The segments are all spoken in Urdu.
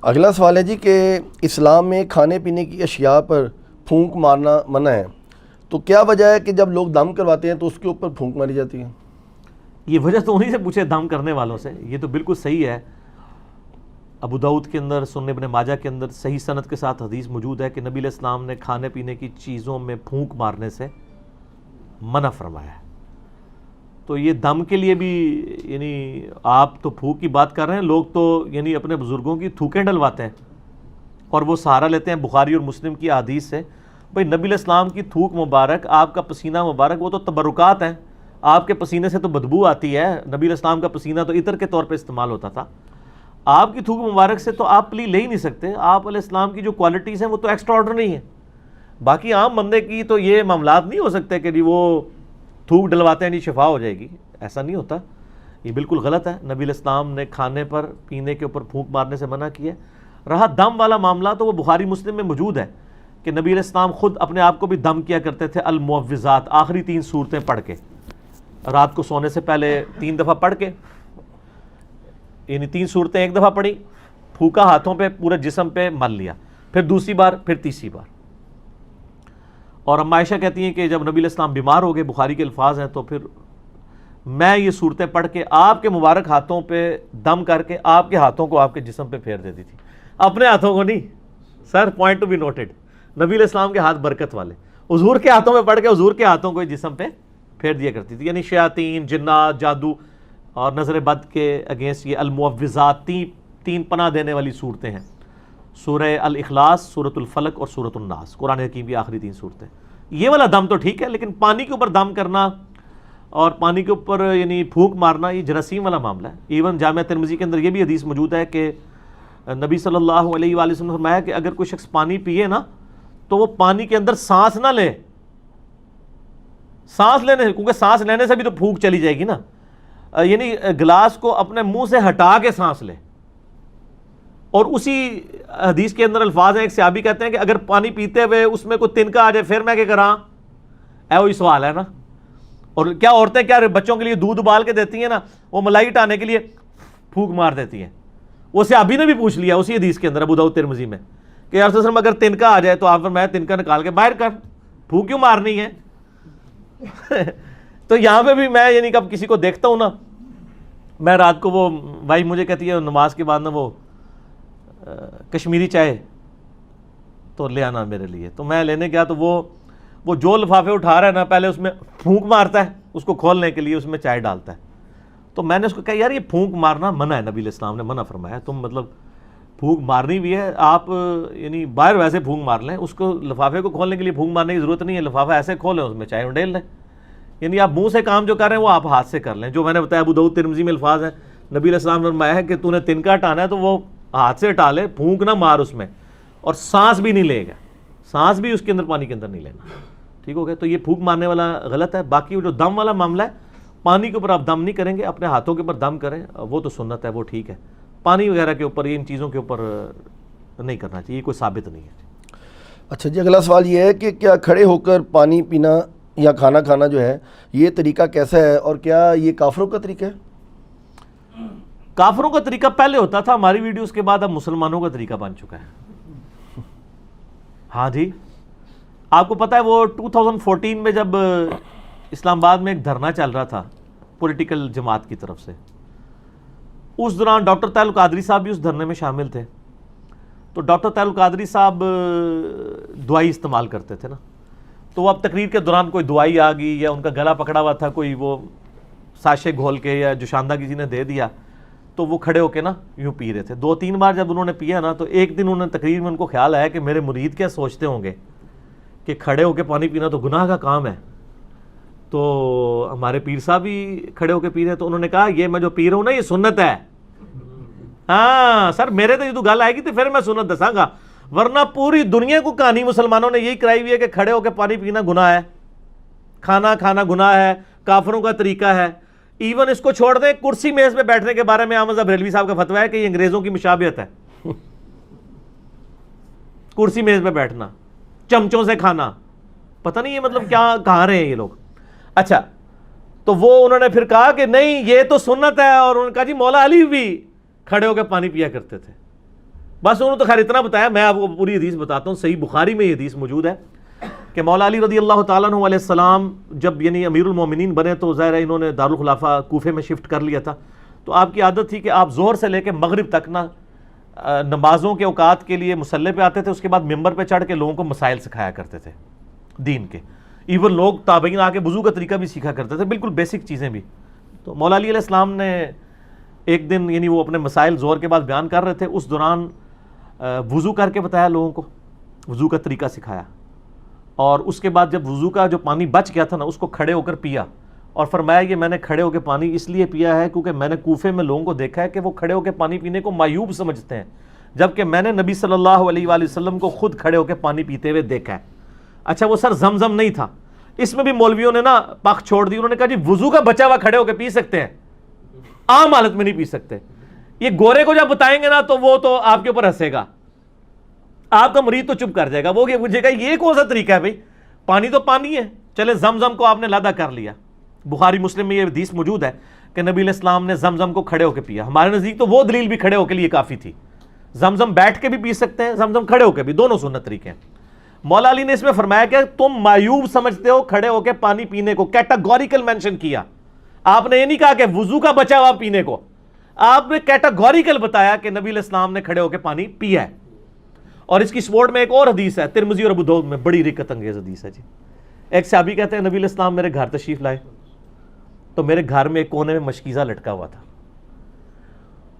اگلا سوال ہے جی کہ اسلام میں کھانے پینے کی اشیاء پر پھونک مارنا منع ہے، تو کیا وجہ ہے کہ جب لوگ دم کرواتے ہیں تو اس کے اوپر پھونک ماری جاتی ہے؟ یہ وجہ تو انہی سے پوچھے دم کرنے والوں سے. یہ تو بالکل صحیح ہے. ابو داؤد کے اندر، سنن ابن ماجہ کے اندر صحیح سند کے ساتھ حدیث موجود ہے کہ نبی علیہ السلام نے کھانے پینے کی چیزوں میں پھونک مارنے سے منع فرمایا ہے. تو یہ دم کے لیے بھی یعنی آپ تو پھونک کی بات کر رہے ہیں، لوگ تو یعنی اپنے بزرگوں کی تھوکیں ڈلواتے ہیں اور وہ سہارا لیتے ہیں بخاری اور مسلم کی احادیث سے. بھئی نبی علیہ السلام کی تھوک مبارک، آپ کا پسینہ مبارک، وہ تو تبرکات ہیں. آپ کے پسینے سے تو بدبو آتی ہے. نبی علیہ السلام کا پسینہ تو عطر کے طور پہ استعمال ہوتا تھا. آپ کی تھوک مبارک سے تو آپ پلی لے ہی نہیں سکتے. آپ علیہ السلام کی جو کوالٹیز ہیں وہ تو ایکسٹرا آرڈنری ہیں. باقی عام بندے کی تو یہ معاملات نہیں ہو سکتے کہ جی وہ تھوک ڈلواتے ہیں جی شفا ہو جائے گی. ایسا نہیں ہوتا. یہ بالکل غلط ہے. نبی علیہ السلام نے کھانے پر پینے کے اوپر پھونک مارنے سے منع کیا. رہا دم والا معاملہ تو وہ بخاری مسلم میں موجود ہے کہ نبی علیہ السلام خود اپنے آپ کو بھی دم کیا کرتے تھے. المعوذات، آخری 3 سورتیں پڑھ کے، رات کو سونے سے پہلے 3 دفعہ پڑھ کے، یعنی 3 سورتیں ایک دفعہ پڑھی، پھونکا ہاتھوں پہ، پورے جسم پہ مل لیا، پھر دوسری بار، پھر تیسری بار. اور اما عائشہ کہتی ہیں کہ جب نبی علیہ السلام بیمار ہو گئے، بخاری کے الفاظ ہیں، تو پھر میں یہ صورتیں پڑھ کے آپ کے مبارک ہاتھوں پہ دم کر کے آپ کے ہاتھوں کو آپ کے جسم پہ پھیر دیتی تھی. اپنے ہاتھوں کو نہیں سر، پوائنٹ ٹو بی نوٹڈ. نبی علیہ السلام کے ہاتھ برکت والے، حضور کے ہاتھوں میں پڑھ کے حضور کے ہاتھوں کو جسم پہ پھیر دیا کرتی تھی. یعنی شیاطین، جنات، جادو اور نظر بد کے اگینسٹ یہ المعوذات 3 پناہ دینے والی صورتیں ہیں. سورہ الاخلاص، سورۃ الفلق اور سورۃ الناس، قرآن حکیم کی آخری 3 صورتیں. یہ والا دم تو ٹھیک ہے، لیکن پانی کے اوپر دم کرنا اور پانی کے اوپر یعنی پھونک مارنا یہ جراثیم والا معاملہ ہے. ایون جامعہ ترمذی کے اندر یہ بھی حدیث موجود ہے کہ نبی صلی اللہ علیہ وآلہ وسلم نے فرمایا کہ اگر کوئی شخص پانی پیے نا تو وہ پانی کے اندر سانس نہ لے. سانس لینے، کیونکہ سانس لینے سے بھی تو پھونک چلی جائے گی نا. یعنی گلاس کو اپنے منہ سے ہٹا کے سانس لے. اور اسی حدیث کے اندر الفاظ ہیں، ایک صحابی کہتے ہیں کہ اگر پانی پیتے ہوئے اس میں کوئی تنکا آ جائے پھر میں کیا کراں؟ وہی سوال ہے نا. اور کیا عورتیں کیا بچوں کے لیے دودھ ابال کے دیتی ہیں نا، وہ ملائی ہٹانے کے لیے پھونک مار دیتی ہیں. وہ صحابی نے بھی پوچھ لیا اسی حدیث کے اندر ابو داؤد ترمذی میں کہ یا رسول اللہ اگر تنکا آ جائے تو آپ فرمایا تنکا نکال کے باہر کر، پھونک کیوں مارنی ہے؟ تو یہاں پہ بھی میں یعنی کب کسی کو دیکھتا ہوں نا، میں رات کو وہ بھائی مجھے کہتی ہے نماز کے بعد نا وہ کشمیری چائے تو لے آنا میرے لیے. تو میں لینے گیا تو وہ جو لفافے اٹھا رہا ہے نا، پہلے اس میں پھونک مارتا ہے اس کو کھولنے کے لیے، اس میں چائے ڈالتا ہے. تو میں نے اس کو کہا یار یہ پھونک مارنا منع ہے، نبی علیہ السلام نے منع فرمایا. تم مطلب پھونک مارنی بھی ہے آپ یعنی باہر ویسے پھونک مار لیں، اس کو لفافے کو کھولنے کے لیے پھونک مارنے کی ضرورت نہیں ہے. لفافہ ایسے کھولیں، اس میں چائے ڈال لیں. یعنی آپ منہ سے کام جو کر رہے ہیں وہ آپ ہاتھ سے کر لیں. جو میں نے بتایا ابو داؤد ترمذی میں الفاظ ہیں، نبی علیہ السلام نے فرمایا ہے کہ تو نے تنکا ہٹانا ہے تو وہ ہاتھ سے ہٹا لے، پھونک نہ مار اس میں. اور سانس بھی نہیں لے گا، سانس بھی اس کے اندر پانی کے اندر نہیں لینا. ٹھیک ہو گیا؟ تو یہ پھونک مارنے والا غلط ہے. باقی جو دم والا معاملہ ہے، پانی کے اوپر آپ دم نہیں کریں گے، اپنے ہاتھوں کے اوپر دم کریں، وہ تو سنت ہے، وہ ٹھیک ہے. پانی وغیرہ کے اوپر، ان چیزوں کے اوپر نہیں کرنا چاہیے، کوئی ثابت نہیں ہے. اچھا جی، اگلا سوال یہ ہے کہ کیا کھڑے ہو کر پانی پینا یا کھانا کھانا جو ہے یہ طریقہ کیسا ہے، اور کیا یہ کافروں کا طریقہ ہے؟ کافروں کا طریقہ پہلے ہوتا تھا، ہماری ویڈیوز کے بعد اب مسلمانوں کا طریقہ بن چکا ہے. ہاں جی، آپ کو پتہ ہے وہ 2014 میں جب اسلام آباد میں ایک دھرنا چل رہا تھا پولیٹیکل جماعت کی طرف سے، اس دوران ڈاکٹر طاہر القادری صاحب بھی اس دھرنے میں شامل تھے. تو ڈاکٹر طاہر القادری صاحب دوائی استعمال کرتے تھے نا، تو وہ اب تقریر کے دوران کوئی دوائی آ گئی یا ان کا گلا پکڑا ہوا تھا، کوئی وہ ساشے گھول کے یا جوشاندہ کسی نے دے دیا، تو وہ کھڑے ہو کے نا یوں پی رہے تھے. 2-3 بار جب انہوں نے پیا نا تو ایک دن انہوں نے تقریر میں ان کو خیال آیا کہ میرے مرید کیا سوچتے ہوں گے کہ کھڑے ہو کے پانی پینا تو گناہ کا کام ہے. تو ہمارے پیر صاحب بھی کھڑے ہو کے پی رہے ہیں، تو انہوں نے کہا یہ میں جو پی رہا ہوں نا یہ سنت ہے. ہاں سر، میرے تو یہ تو گل آئے گی تو پھر میں سنت دساں گا، ورنہ پوری دنیا کو کہانی مسلمانوں نے یہی کرائی ہوئی ہے کہ کھڑے ہو کے پانی پینا گناہ ہے، کھانا کھانا گناہ ہے، کافروں کا طریقہ ہے. ایون اس کو چھوڑ دیں، کرسی میز پہ بیٹھنے کے بارے میں احمد بریلوی صاحب کا فتویٰ ہے کہ یہ انگریزوں کی مشابہت ہے. کرسی میز پہ بیٹھنا، چمچوں سے کھانا، پتہ نہیں یہ مطلب کیا کہاں رہے ہیں یہ لوگ. اچھا، تو وہ انہوں نے پھر کہا کہ نہیں یہ تو سنت ہے، اور انہوں نے کہا جی مولا علی بھی کھڑے ہو کے پانی پیا کرتے تھے. بس انہوں نے تو خیر اتنا بتایا، میں آپ کو پوری حدیث بتاتا ہوں. صحیح بخاری میں یہ حدیث موجود ہے کہ مولا علی رضی اللہ تعالیٰ عنہ علیہ السلام جب یعنی امیر المومنین بنے تو ظاہر ہے انہوں نے دارالخلافہ کوفے میں شفٹ کر لیا تھا. تو آپ کی عادت تھی کہ آپ ظہر سے لے کے مغرب تک نا نمازوں کے اوقات کے لیے مصلی پہ آتے تھے، اس کے بعد ممبر پہ چڑھ کے لوگوں کو مسائل سکھایا کرتے تھے دین کے. ایون لوگ تابعین آ کے وضو کا طریقہ بھی سیکھا کرتے تھے، بالکل بیسک چیزیں بھی. تو مولا علی علیہ السلام نے ایک دن یعنی وہ اپنے مسائل ظہر کے بعد بیان کر رہے تھے، اس دوران وضو کر کے بتایا لوگوں کو، وضو کا طریقہ سکھایا. اور اس کے بعد جب وضو کا جو پانی بچ گیا تھا نا، اس کو کھڑے ہو کر پیا اور فرمایا یہ میں نے کھڑے ہو کے پانی اس لیے پیا ہے کیونکہ میں نے کوفے میں لوگوں کو دیکھا ہے کہ وہ کھڑے ہو کے پانی پینے کو معیوب سمجھتے ہیں، جبکہ میں نے نبی صلی اللہ علیہ وآلہ وسلم کو خود کھڑے ہو کے پانی پیتے ہوئے دیکھا ہے. اچھا وہ سر زمزم نہیں تھا، اس میں بھی مولویوں نے نا پخ چھوڑ دی. انہوں نے کہا جی وضو کا بچا ہوا کھڑے ہو کے پی سکتے ہیں، عام حالت میں نہیں پی سکتے. یہ گورے کو جب بتائیں گے نا تو وہ تو آپ کے اوپر ہنسے گا، آپ کا مرید تو چپ کر جائے گا، وہ پوچھے گا یہ کون سا طریقہ ہے بھائی، پانی تو پانی ہے. چلے زمزم کو آپ نے لادا کر لیا. بخاری مسلم میں یہ حدیث موجود ہے کہ نبی علیہ السلام نے زمزم کو کھڑے ہو کے پیا. ہمارے نزدیک تو وہ دلیل بھی کھڑے ہو کے لیے کافی تھی. زمزم بیٹھ کے بھی پی سکتے ہیں، زمزم کھڑے ہو کے بھی، دونوں سنت طریقے ہیں. مولا علی نے اس میں فرمایا کہ تم معیوب سمجھتے ہو کھڑے ہو کے پانی پینے کو، کیٹاگوریکل مینشن کیا. آپ نے یہ نہیں کہا کہ وضو کا بچا ہوا پینے کو، آپ نے کیٹاگوریکل بتایا کہ نبی علیہ السلام نے کھڑے ہو کے پانی پیا ہے. اور اس کی سپورٹ میں ایک اور حدیث ہے ترمذی اور ابو داؤد میں، بڑی رکت انگیز حدیث ہے جی. ایک صحابی کہتے ہیں نبی علیہ السلام میرے گھر تشریف لائے تو میرے گھر میں ایک کونے میں مشکیزہ لٹکا ہوا تھا.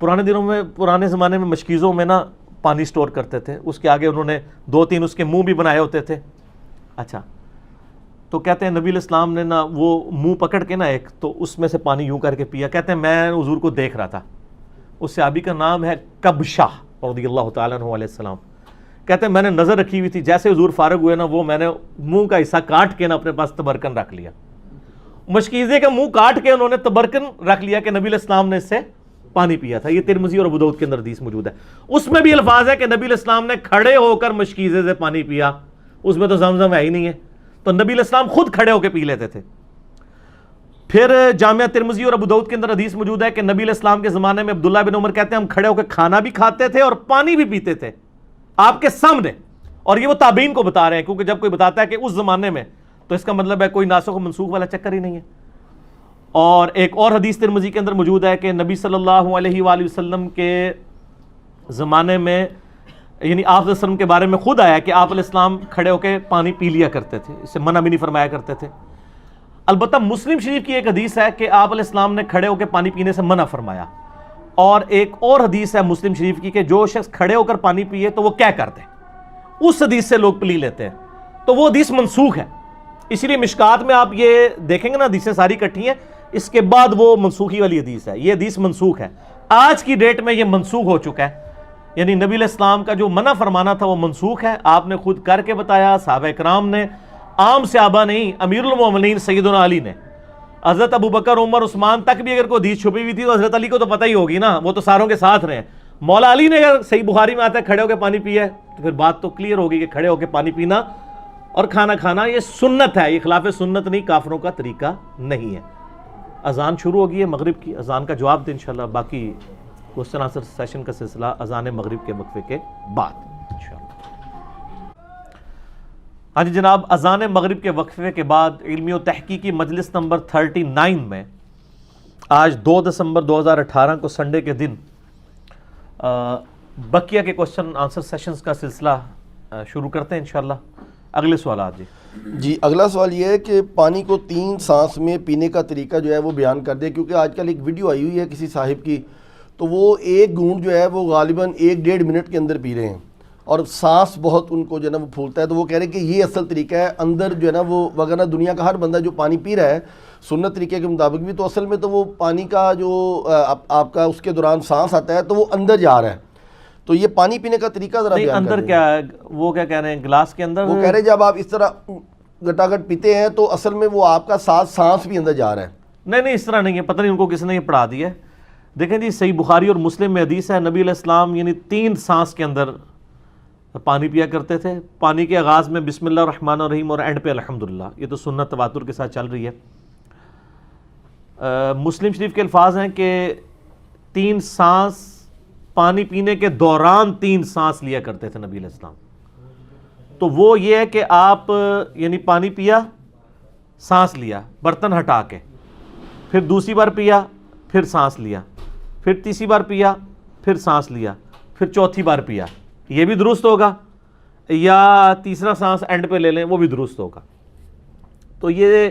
پرانے زمانے میں مشکیزوں میں نا پانی سٹور کرتے تھے، اس کے آگے انہوں نے 2-3 اس کے منہ بھی بنائے ہوتے تھے. اچھا تو کہتے ہیں نبی علیہ السلام نے نا وہ منہ پکڑ کے نا ایک تو اس میں سے پانی یوں کر کے پیا. کہتے ہیں میں حضور کو دیکھ رہا تھا. اس صحابی کا نام ہے کبشہ رضی اللہ تعالیٰ عنہ علیہ السلام. کہتے ہیں میں نے نظر رکھی ہوئی تھی، جیسے حضور فارغ ہوئے نا وہ میں نے منہ کا حصہ کاٹ کے نا اپنے پاس تبرکن رکھ لیا. مشکیزے کا منہ کاٹ کے انہوں نے تبرکن رکھ لیا کہ نبی علیہ السلام نے اس سے پانی پیا تھا. یہ ترمذی اور ابو داؤد کے اندر حدیث موجود ہے. اس میں بھی الفاظ ہے کہ نبی علیہ السلام نے کھڑے ہو کر مشکیزے سے پانی پیا. اس میں تو زمزم ہے ہی نہیں ہے، تو نبی علیہ السلام خود کھڑے ہو کے پی لیتے تھے. پھر جامعہ ترمذی اور ابو داؤد کے اندر حدیث موجود ہے کہ نبی علیہ السلام کے زمانے میں عبداللہ بن عمر کہتے ہیں ہم کھڑے ہو کے کھانا بھی کھاتے تھے اور پانی بھی پیتے تھے آپ کے سامنے. اور یہ وہ تابعین کو بتا رہے ہیں، کیونکہ جب کوئی بتاتا ہے کہ اس زمانے میں تو اس کا مطلب ہے کوئی ناسخ و منسوخ والا چکر ہی نہیں ہے. اور ایک اور حدیث ترمذی کے اندر موجود ہے کہ نبی صلی اللہ علیہ وآلہ وسلم کے زمانے میں یعنی آپ علیہ السلام کے بارے میں خود آیا کہ آپ علیہ السلام کھڑے ہو کے پانی پی لیا کرتے تھے، اس سے منع بھی نہیں فرمایا کرتے تھے. البتہ مسلم شریف کی ایک حدیث ہے کہ آپ علیہ السلام نے کھڑے ہو کے پانی پینے سے منع فرمایا. اور ایک اور حدیث ہے مسلم شریف کی کہ جو شخص کھڑے ہو کر پانی پیے تو وہ کیا کرتے، اس حدیث سے لوگ پلی لیتے ہیں، تو وہ حدیث منسوخ ہے. اس لیے مشکات میں آپ یہ دیکھیں گے نا حدیثیں ساری کٹھی ہیں، اس کے بعد وہ منسوخی والی حدیث ہے. یہ حدیث منسوخ ہے، آج کی ڈیٹ میں یہ منسوخ ہو چکا ہے. یعنی نبی علیہ السلام کا جو منع فرمانا تھا وہ منسوخ ہے. آپ نے خود کر کے بتایا، صحابہ کرام نے، عام صحابہ نہیں، امیر المومنین سیدنا علی نے، حضرت ابو بکر عمر عثمان تک بھی اگر کوئی حدیث چھپی ہوئی تھی تو حضرت علی کو تو پتہ ہی ہوگی نا، وہ تو ساروں کے ساتھ رہے. مولا علی نے اگر صحیح بخاری میں آتا ہے کھڑے ہو کے پانی پیا ہے تو پھر بات تو کلیئر ہوگی کہ کھڑے ہو کے پانی پینا اور کھانا کھانا یہ سنت ہے، یہ خلاف سنت نہیں، کافروں کا طریقہ نہیں ہے. اذان شروع ہوگی ہے مغرب کی، اذان کا جواب دیں انشاءاللہ. باقی کوسچن آنسر سیشن کا سلسلہ اذان مغرب کے وقفے کے بعد انشاءاللہ. ہاں جی جناب، اذان مغرب کے وقفے کے بعد علمی و تحقیقی مجلس نمبر 39 میں آج 2 دسمبر 2018 کو سنڈے کے دن بقیہ کے کوسچن آنسر سیشنز کا سلسلہ شروع کرتے ہیں انشاءاللہ. اگلے سوالات جی اگلا سوال یہ ہے کہ پانی کو 3 سانس میں پینے کا طریقہ جو ہے وہ بیان کر دیں، کیونکہ آج کل ایک ویڈیو آئی ہوئی ہے کسی صاحب کی، تو وہ ایک گھونٹ جو ہے وہ غالباً 1-1.5 منٹ کے اندر پی رہے ہیں اور سانس بہت ان کو جو ہے نا وہ پھولتا ہے. تو وہ کہہ رہے ہیں کہ یہ اصل طریقہ ہے اندر جو ہے نا وہ، وغیرہ دنیا کا ہر بندہ جو پانی پی رہا ہے سنت طریقے کے مطابق بھی، تو اصل میں تو وہ پانی کا جو آپ کا اس کے دوران سانس آتا ہے تو وہ اندر جا رہا ہے. تو یہ پانی پینے کا طریقہ ذرا بیان اندر کیا ہے، وہ کیا کہہ رہے ہیں گلاس کے اندر، وہ کہہ رہے ہیں جب آپ اس طرح گٹاگٹ پیتے ہیں تو اصل میں وہ آپ کا سانس بھی اندر جا رہا ہے. نہیں اس طرح نہیں ہے، پتہ نہیں ان کو کس نے یہ پڑھا دیا ہے. دیکھیں جی صحیح بخاری اور مسلم میں حدیث ہے نبی علیہ السلام یعنی 3 سانس کے اندر پانی پیا کرتے تھے. پانی کے آغاز میں بسم اللہ الرحمن الرحیم اور اینڈ پہ الحمدللہ. یہ تو سنت تواتر کے ساتھ چل رہی ہے. مسلم شریف کے الفاظ ہیں کہ 3 سانس پانی پینے کے دوران 3 سانس لیا کرتے تھے نبی علیہ السلام. تو وہ یہ ہے کہ آپ یعنی پانی پیا، سانس لیا برتن ہٹا کے، پھر دوسری بار پیا، پھر سانس لیا، پھر تیسری بار پیا، پھر سانس لیا، پھر چوتھی بار پیا. یہ بھی درست ہوگا، یا تیسرا سانس اینڈ پہ لے لیں، وہ بھی درست ہوگا. تو یہ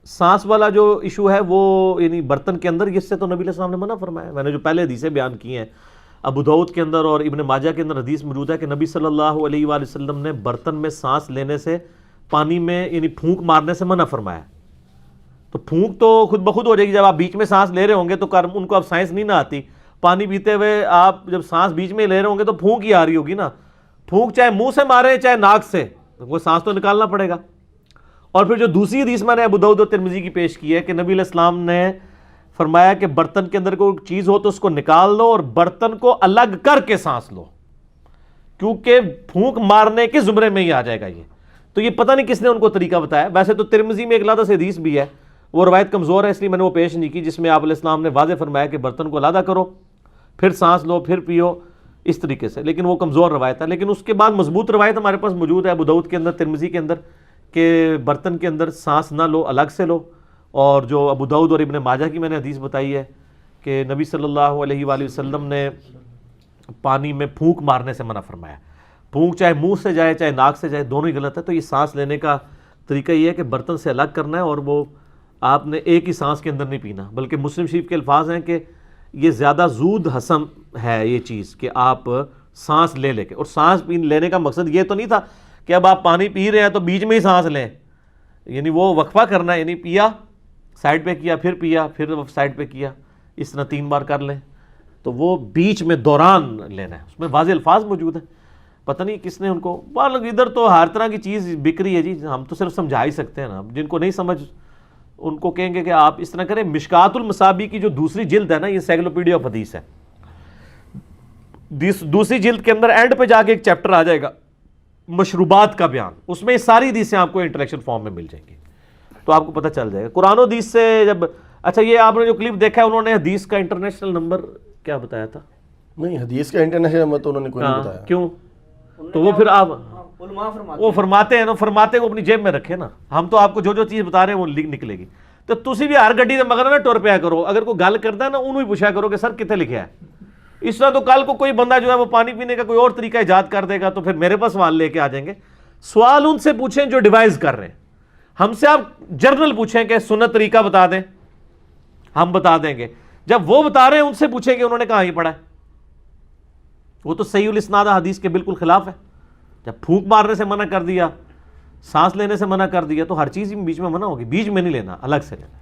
سانس والا جو ایشو ہے وہ یعنی برتن کے اندر، اس سے تو نبی علیہ السلام نے منع فرمایا. میں نے جو پہلے حدیثیں بیان کی ہیں، ابو داؤد کے اندر اور ابن ماجہ کے اندر حدیث موجود ہے کہ نبی صلی اللہ علیہ وآلہ وسلم نے برتن میں سانس لینے سے، پانی میں یعنی پھونک مارنے سے منع فرمایا. تو پھونک تو خود بخود ہو جائے گی، جب آپ بیچ میں سانس لے رہے ہوں گے تو ان کو اب سائنس نہیں نہ آتی. پانی پیتے ہوئے آپ جب سانس بیچ میں لے رہے ہوں گے تو پھونک ہی آ رہی ہوگی نا. پھونک چاہے منہ سے مارے چاہے ناک سے، وہ سانس تو نکالنا پڑے گا. اور پھر جو دوسری حدیث میں نے ابو داؤد اور ترمذی کی پیش کی ہے کہ نبی علیہ السلام نے فرمایا کہ برتن کے اندر کوئی چیز ہو تو اس کو نکال لو اور برتن کو الگ کر کے سانس لو، کیونکہ پھونک مارنے کے زمرے میں ہی آ جائے گا یہ. تو یہ پتہ نہیں کس نے ان کو طریقہ بتایا. ویسے تو ترمذی میں ایک علیحدہ سے حدیث بھی ہے، وہ روایت کمزور ہے اس لیے میں نے وہ پیش نہیں کی، جس میں آپ علیہ السلام نے واضح فرمایا کہ برتن کو علیحدہ کرو، پھر سانس لو، پھر پیو، اس طریقے سے. لیکن وہ کمزور روایت ہے. لیکن اس کے بعد مضبوط روایت ہمارے پاس موجود ہے ابو داؤد کے اندر، ترمذی کے اندر، کہ برتن کے اندر سانس نہ لو، الگ سے لو. اور جو ابو داؤد اور ابن ماجہ کی میں نے حدیث بتائی ہے کہ نبی صلی اللہ علیہ وآلہ وسلم نے پانی میں پھونک مارنے سے منع فرمایا. پھونک چاہے منہ سے جائے چاہے ناک سے جائے، دونوں ہی غلط ہے. تو یہ سانس لینے کا طریقہ یہ ہے کہ برتن سے الگ کرنا ہے، اور وہ آپ نے ایک ہی سانس کے اندر نہیں پینا. بلکہ مسلم شریف کے الفاظ ہیں کہ یہ زیادہ زود ہضم ہے یہ چیز کہ آپ سانس لے کے. اور سانس لینے کا مقصد یہ تو نہیں تھا کہ اب آپ پانی پی رہے ہیں تو بیچ میں ہی سانس لیں، یعنی وہ وقفہ کرنا ہے، یعنی پیا سائڈ پہ کیا، پھر پیا، پھر سائڈ پہ کیا، اس طرح 3 بار کر لیں. تو وہ بیچ میں دوران لینا ہے. اس میں واضح الفاظ موجود ہیں. پتہ نہیں کس نے ان کو، ادھر تو ہر طرح کی چیز بک رہی ہے جی. ہم تو صرف سمجھا ہی سکتے ہیں نا. جن کو نہیں سمجھ ان کو کہیں گے کہ آپ اس طرح کریں. مشکات المصابیح کی جو دوسری جلد ہے نا، یہ سائیکلوپیڈیا آف حدیث ہے. دوسری جلد کے اندر اینڈ پہ جا کے ایک چیپٹر آ جائے گا مشروبات کا بیان. اس میں یہ ساری حدیثیں آپ کو انٹلیکچوئل فارم میں مل جائیں گی، تو آپ کو پتہ چل جائے گا قرآن و حدیث سے. جب اچھا یہ آپ نے جو کلپ دیکھا ہے، انہوں نے حدیث کا انٹرنیشنل نمبر کیا بتایا تھا؟ نہیں، حدیث کا انٹرنیشنل نمبر تو انہوں نے کوئی نہیں بتایا. کیوں؟ تو وہ پھر آپ وہ فرماتے ہیں نا، فرماتے کو اپنی جیب میں رکھے نا. ہم تو آپ کو جو جو چیز بتا رہے ہیں وہ نکلے گی. تو تسی بھی ہر گڈی دے مگر نہ ٹر پیا کرو. اگر کوئی گل کرتا ہے نا، انہوں ہی پوچھا کرو کہ سر کتنے لکھا ہے. اس طرح تو کل کو کوئی بندہ جو ہے وہ پانی پینے کا کوئی اور طریقہ ایجاد کر دے گا تو پھر میرے پاس سوال لے کے آ جائیں گے. سوال ان سے پوچھیں جو ڈیوائز کر رہے ہیں. ہم سے آپ جرنل پوچھیں کہ سنت طریقہ بتا دیں، ہم بتا دیں گے. جب وہ بتا رہے ہیں ان سے پوچھیں کہ انہوں نے کہاں ہی پڑھا ہے. وہ تو صحیح الاسناد حدیث کے بالکل خلاف ہے. جب پھونک مارنے سے منع کر دیا، سانس لینے سے منع کر دیا، تو ہر چیز بیچ میں منع ہوگی. بیچ میں نہیں لینا، الگ سے لینا.